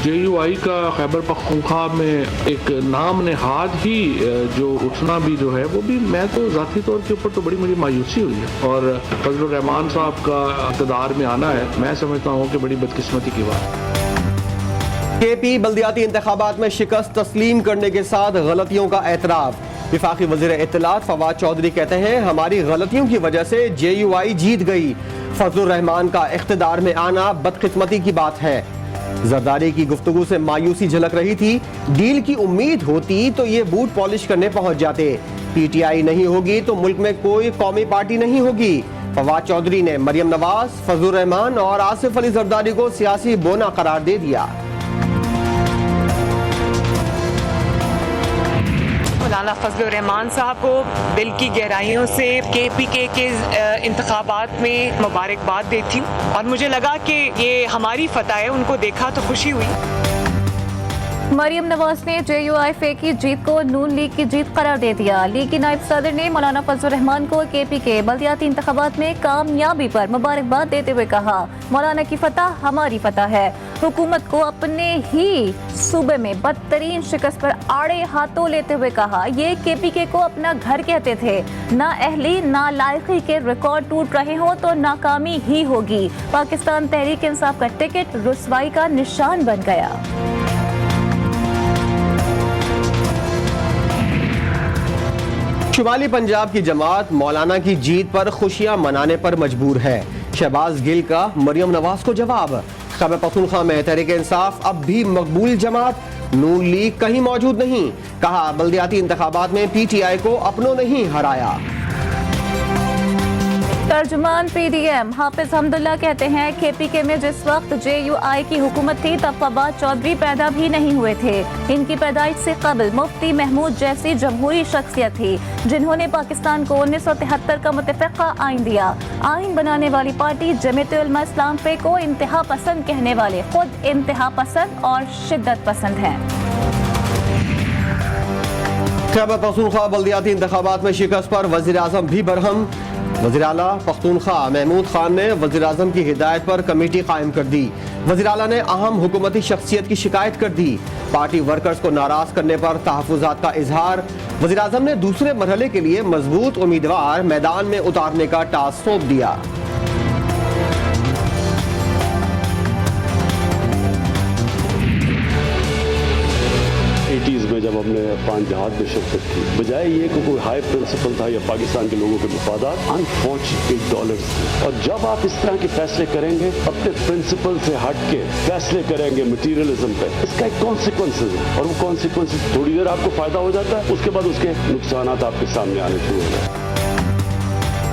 JUI का खैबर पख्तूनख्वा में एक नाम नेहाद ही जो उठना भी जो है वो भी, मैं तो ज़ाती तौर के ऊपर तो बड़ी मुझे मायूसी हुई है। और फजलुर रहमान साहब का इक़्तिदार में आना है, मैं समझता हूँ कि बड़ी बदकिस्मती की बात है। KP बल्दियाती इंतखाबात में शिकस्त तस्लीम करने के साथ गलतियों का एतराफ़। विफाकी वज़ीर इत्तलात फवाद चौधरी कहते हैं हमारी गलतियों की वजह से JUI जीत गई। फजलुर रहमान का इख्तिदार में आना बदकिस्मती की बात है। जरदारी की गुफ्तगू से मायूसी झलक रही थी। डील की उम्मीद होती तो ये बूट पॉलिश करने पहुंच जाते। PTI नहीं होगी तो मुल्क में कोई कौमी पार्टी नहीं होगी। फवाद चौधरी ने मरियम नवाज, फजलुर रहमान और आसिफ अली जरदारी को सियासी बोना करार दे दिया। मौलाना फजलुर रहमान साहब को दिल की गहराइयों से KPK के इंतखाबात में मुबारकबाद देती हूँ और मुझे लगा कि ये हमारी फतह है। उनको देखा तो खुशी हुई। मरियम नवाज ने JUI की जीत को नून लीग की जीत करार दे दिया। लीग की नायब सदर ने मौलाना फजलुर रहमान को KPK बल्दियाती इंतखाबात में कामयाबी पर मुबारकबाद देते हुए कहा, मौलाना की फतह हमारी फतह है। हुकूमत को अपने ही सूबे में बदतरीन शिकस्त पर आड़े हाथों लेते हुए कहा, ये KPK को अपना घर कहते थे। ना अहली ना लायकी के रिकॉर्ड टूट रहे हो तो नाकामी ही होगी। पाकिस्तान तहरीक इंसाफ का टिकट रुसवाई का निशान बन गया। शुमाली पंजाब की जमात मौलाना की जीत पर खुशियां मनाने पर मजबूर है। शहबाज गिल का मरियम नवाज को जवाब। खैबर पख्तूनख्वा में तहरीक इंसाफ अब भी मकबूल जमात, नून लीग कहीं मौजूद नहीं। कहा बल्दियाती इंतखाबात में PTI को अपनों नहीं हराया। तर्जुमान PDM हाफिज हमदुल्ला कहते हैं KPK में जिस वक्त JUI की हुकूमत थी तब फवाद चौधरी पैदा भी नहीं हुए थे। इनकी पैदाइश से कबल मुफ्ती महमूद जैसी जमहूरी शख्सियत थी जिन्होंने पाकिस्तान को 1973 का मुतफ़िक़ा आइन दिया। आइन बनाने वाली पार्टी जमीयत उलमा इस्लाम पे को इंतहा पसंद कहने वाले खुद इंतहा पसंद और शिद्दत पसंद हैं। खैबर पख्तूनख्वा बल्दियाती इंतखाबात में शिकस्त पर वज़ीर आज़म भी बरहम। वज़ीर आला पख्तूनख्वा महमूद खान ने वज़ीर आज़म की हिदायत पर कमेटी कायम कर दी। वज़ीर आला ने अहम हुकूमती शख्सियत की शिकायत कर दी। पार्टी वर्कर्स को नाराज करने पर तहफ़्फ़ुज़ात का इजहार। वज़ीर आज़म ने दूसरे मरहले के लिए मजबूत उम्मीदवार मैदान में उतारने का टास्क सौंप दिया। में जब हमने अफगान जहाद में शिरकत की, बजाय ये कि कोई हाई प्रिंसिपल था या पाकिस्तान के लोगों के मफादात, अनफॉर्चुनेट डॉलर्स थे। और जब आप इस तरह के फैसले करेंगे, अपने प्रिंसिपल से हट के फैसले करेंगे मटीरियलिज्म पे, इसका एक कॉन्सिक्वेंसेज है और वो कॉन्सिक्वेंसेज थोड़ी देर आपको फायदा हो जाता है, उसके बाद उसके नुकसान आपके सामने आने शुरू हो जाते हैं।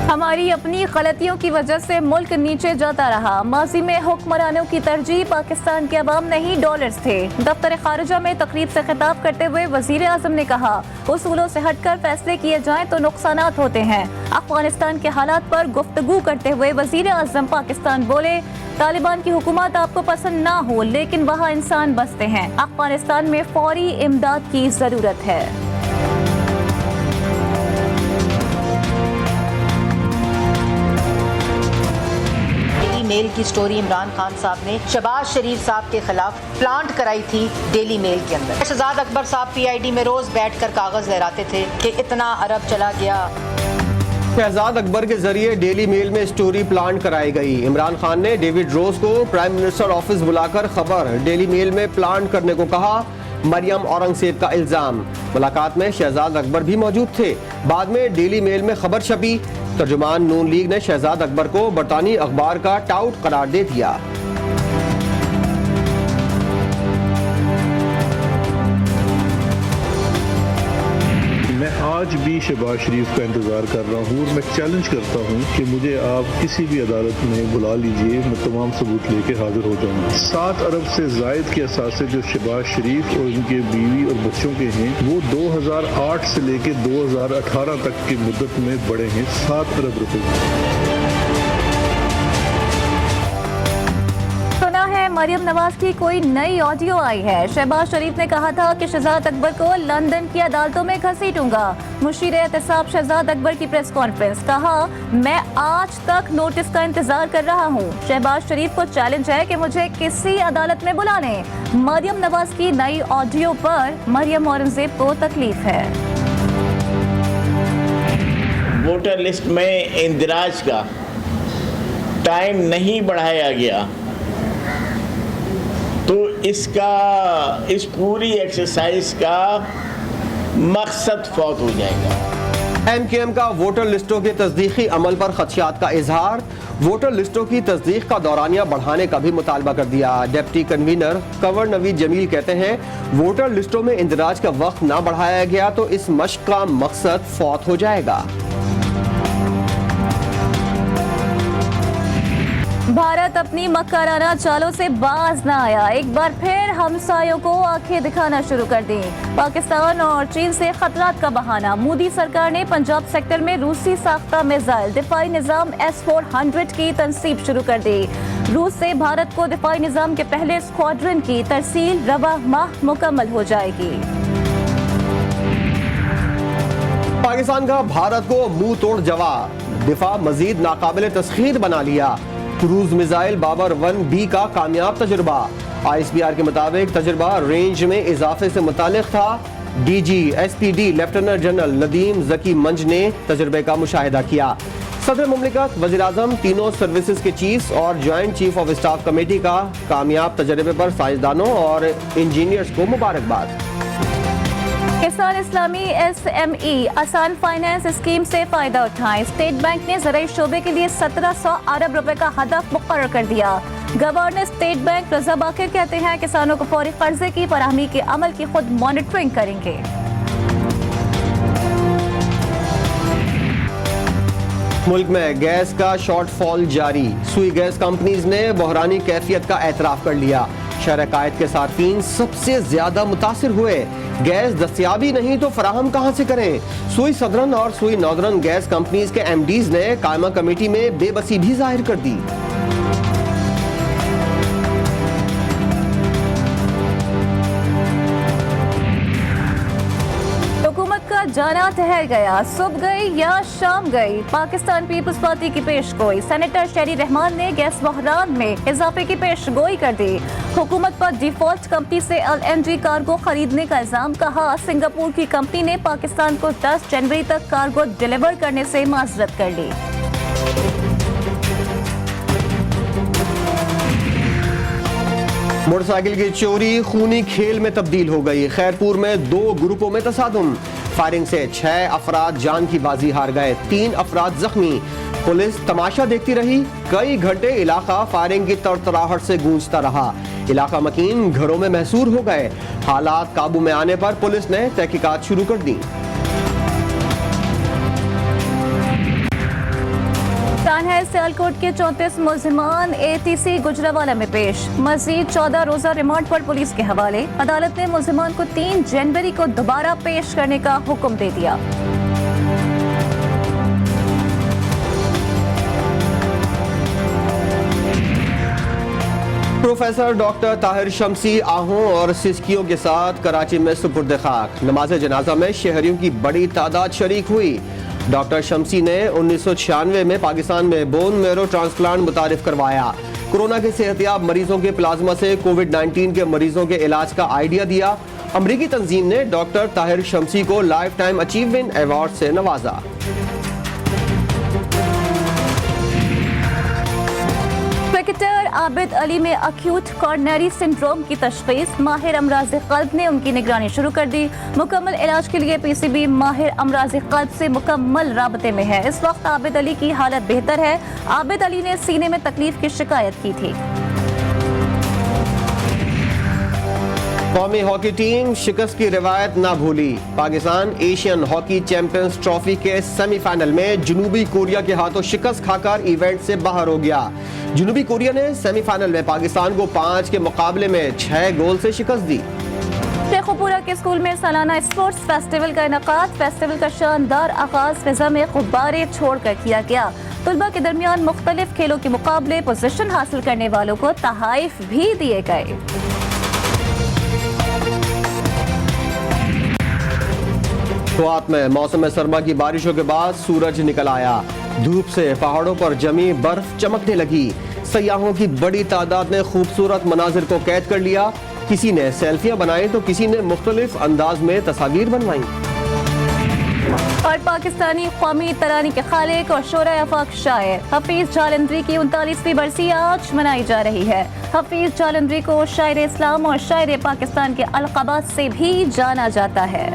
हमारी अपनी गलतियों की वजह से मुल्क नीचे जाता रहा। माजी में हुक्मरानों की तरजीह पाकिस्तान के अवाम नहीं डॉलर्स थे। दफ्तर खारिजा में तकरीब से खिताब करते हुए वजीर आज़म ने कहा, उसूलों से हटकर फैसले किए जाएं तो नुकसानात होते हैं। अफगानिस्तान के हालात पर गुफ्तगू करते हुए वजीर आज़म पाकिस्तान बोले, तालिबान की हुकूमत आपको पसंद ना हो लेकिन वहाँ इंसान बसते हैं। अफगानिस्तान में फौरी इमदाद की जरूरत है। मेल की स्टोरी इमरान खान साहब ने शहबाज शरीफ साहब के खिलाफ प्लांट कराई थी डेली मेल के अंदर। शहजाद अकबर साहब PID में रोज बैठकर कागज लहराते थे कि इतना अरब चला गया। शहजाद अकबर के जरिए डेली मेल में स्टोरी प्लांट कराई गई। इमरान खान ने डेविड रोज को प्राइम मिनिस्टर ऑफिस बुलाकर खबर डेली मेल में प्लांट करने को कहा। मरियम औरंगजेब का इल्जाम। मुलाकात में शहजाद अकबर भी मौजूद थे। बाद में डेली मेल में खबर छपी। तर्जुमान नून लीग ने शहजाद अकबर को बरतानी अखबार का टाउट करार दे दिया। मैं आज भी शहबाज शरीफ का इंतज़ार कर रहा हूँ और मैं चैलेंज करता हूँ कि मुझे आप किसी भी अदालत में बुला लीजिए, मैं तमाम सबूत लेके हाजिर हो जाऊँगा। 7 अरब से जायद के असासे जो शहबाज शरीफ और उनके बीवी और बच्चों के हैं वो 2008 से लेके 2018 तक की मुद्दत में बढ़े हैं 7 अरब रुपए। मरियम नवाज की कोई नई ऑडियो आई है। शहबाज शरीफ ने कहा था कि शहजाद अकबर को लंदन की अदालतों में घसीटूंगा। मुशीर एहतसाब शहजाद अकबर की प्रेस कॉन्फ्रेंस, कहा मैं आज तक नोटिस का इंतजार कर रहा हूँ। शहबाज शरीफ को चैलेंज है कि मुझे किसी अदालत में बुला लें। मरियम नवाज की नई ऑडियो पर मरियम औरंगजेब को तकलीफ है। वोटर लिस्ट में इंदिराज का टाइम नहीं बढ़ाया गया तो इस पूरी एक्सरसाइज का मकसद फौत हो जाएगा। MKM का वोटर लिस्टों के तस्दीकी अमल पर खदशात का इजहार। वोटर लिस्टों की तस्दीक का दौरानिया बढ़ाने का भी मुतालबा कर दिया। डिप्टी कन्वीनर कंवर नवीद जमील कहते हैं वोटर लिस्टों में इंदिराज का वक्त ना बढ़ाया गया तो इस मश्क का मकसद फौत हो जाएगा। भारत अपनी मक्काराना चालों से बाज ना आया। एक बार फिर हमसायों को आंखें दिखाना शुरू कर दी। पाकिस्तान और चीन से खतरात का बहाना। मोदी सरकार ने पंजाब सेक्टर में रूसी साख्ता मिसाइल दिफाई निजाम S-400 की तनसीब शुरू कर दी। रूस से भारत को दिफाई निजाम के पहले स्क्वाड्रन की तरसील रवा माह मुकम्मल हो जाएगी। पाकिस्तान का भारत को मुंह तोड़ जवाब। दिफा मजीद नाकाबिल तस्खीर बना लिया। क्रूज मिसाइल बाबर 1B का कामयाब तजुर्बा। ISBR के मुताबिक तजुर्बा रेंज में इजाफे से मुतालिक था। DG SPD lieutenant general Nadeem Zaki Manj ने तजुर्बे का मुशाहिदा किया। सदर मुमलिकत, वज़ीर आज़म, तीनों सर्विसेज के चीफ्स और joint chief of staff committee का कामयाब तजर्बे पर साइंसदानों और इंजीनियर्स को मुबारकबाद। किसान इस्लामी SME आसान फाइनेंस स्कीम से फायदा उठाएं। स्टेट बैंक ने ज़राई शोबे के लिए 1700 अरब रुपए का हदफ मुकर्रर कर दिया। गवर्नर स्टेट बैंक रजा बाकिर कहते हैं किसानों को फौरी कर्जे की फराहमी के अमल की खुद मॉनिटरिंग करेंगे। मुल्क में गैस का शॉर्टफॉल जारी। सुई गैस कंपनीज ने बहरानी कैफियत का एतराफ कर लिया। शहर कायद के सार्फिन सबसे ज्यादा मुतासिर हुए। गैस दस्तियाबी नहीं तो फराहम कहां से करें। सुई सदरन और सुई नॉर्दर्न गैस कंपनीज के MDs ने कायमा कमेटी में बेबसी भी जाहिर कर दी। जाना ठहर गया। सुबह गई या शाम गई, पाकिस्तान पीपल्स पार्टी की पेशगोई। सेनेटर शहरी रहमान ने गैस बहरान में इजाफे की पेशगोई कर दी। हुकूमत पर डिफॉल्ट कंपनी से LNG कार्गो खरीदने का इल्जाम। कहा सिंगापुर की कंपनी ने पाकिस्तान को 10 जनवरी तक कार्गो डिलीवर करने से माजरत कर ली। मोटरसाइकिल की चोरी खूनी खेल में तब्दील हो गई। खैरपुर में 2 ग्रुपों में तसादुम। फायरिंग से 6 अफराद जान की बाजी हार गए, 3 अफराद जख्मी। पुलिस तमाशा देखती रही। कई घंटे इलाका फायरिंग की तरतराहट से गूंजता रहा। इलाका मकीन घरों में महसूर हो गए। हालात काबू में आने पर पुलिस ने तहकीकात शुरू कर दी। सियालकोट के 34 मुलजिमान ATC गुजरावाला में पेश। मजीद 14 रोजा रिमांड पर पुलिस के हवाले। अदालत ने मुलजिमान को 3 जनवरी को दोबारा पेश करने का हुक्म दे दिया। प्रोफेसर डॉक्टर ताहिर शमसी आहों और सिस्कियों के साथ कराची में सुपुर्द खाक। नमाज जनाजा में शहरियों की बड़ी तादाद शरीक हुई। डॉक्टर शमसी ने 1996 में पाकिस्तान में बोन मैरो ट्रांसप्लांट मुतारिफ करवाया। कोरोना के सेहतियाब मरीजों के प्लाज्मा से कोविड-19 के मरीजों के इलाज का आइडिया दिया। अमरीकी तंजीम ने डॉक्टर ताहिर शमसी को लाइफ टाइम अचीवमेंट अवार्ड से नवाजा। क्रिकेटर आबिद अली में अक्यूट कॉर्नरी सिंड्रोम की तशखीस। माहिर अमराज़ क़ल्ब ने उनकी निगरानी शुरू कर दी। मुकम्मल इलाज के लिए PCB माहिर अमराज़ क़ल्ब से मुकम्मल राबते में है। इस वक्त आबिद अली की हालत बेहतर है। आबिद अली ने सीने में तकलीफ की शिकायत की थी। कौमी हॉकी टीम शिकस्त की रिवायत ना भूली। Pakistan Asian hockey champions trophy के सेमीफाइनल में जनूबी कोरिया के हाथों शिकस्त खाकर इवेंट से बाहर हो गया। जनूबी कोरिया ने सेमीफाइनल में पाकिस्तान को 5 के मुकाबले में 6 गोल से शिकस्त दी। शेखुपुरा के स्कूल में सालाना स्पोर्ट्स फेस्टिवल का इनेकाद। फेस्टिवल का शानदार आगाज फिजा में गुब्बारे छोड़कर किया गया। तलबा के दरमियान मुख्तलिफ खेलों के मुकाबले पोजीशन हासिल करने वालों को तहाइफ भी दिए गए। शुरुआत में मौसम सरमा की बारिशों के बाद सूरज निकल आया। धूप से पहाड़ों पर जमी बर्फ चमकने लगी। सयाहों की बड़ी तादाद ने खूबसूरत मनाजिर को कैद कर लिया। किसी ने सेल्फियां बनाई तो किसी ने मुख्तलिफ अंदाज में तस्वीर बनवाई। और पाकिस्तानी कौमी तरानी के खालिक और शोरा आफाक शायर हफीज जालंधरी की 39वीं बरसी आज मनाई जा रही है। हफीज जालंधरी को शायर इस्लाम और शायर पाकिस्तान के अलक़ाबात से भी जाना जाता है।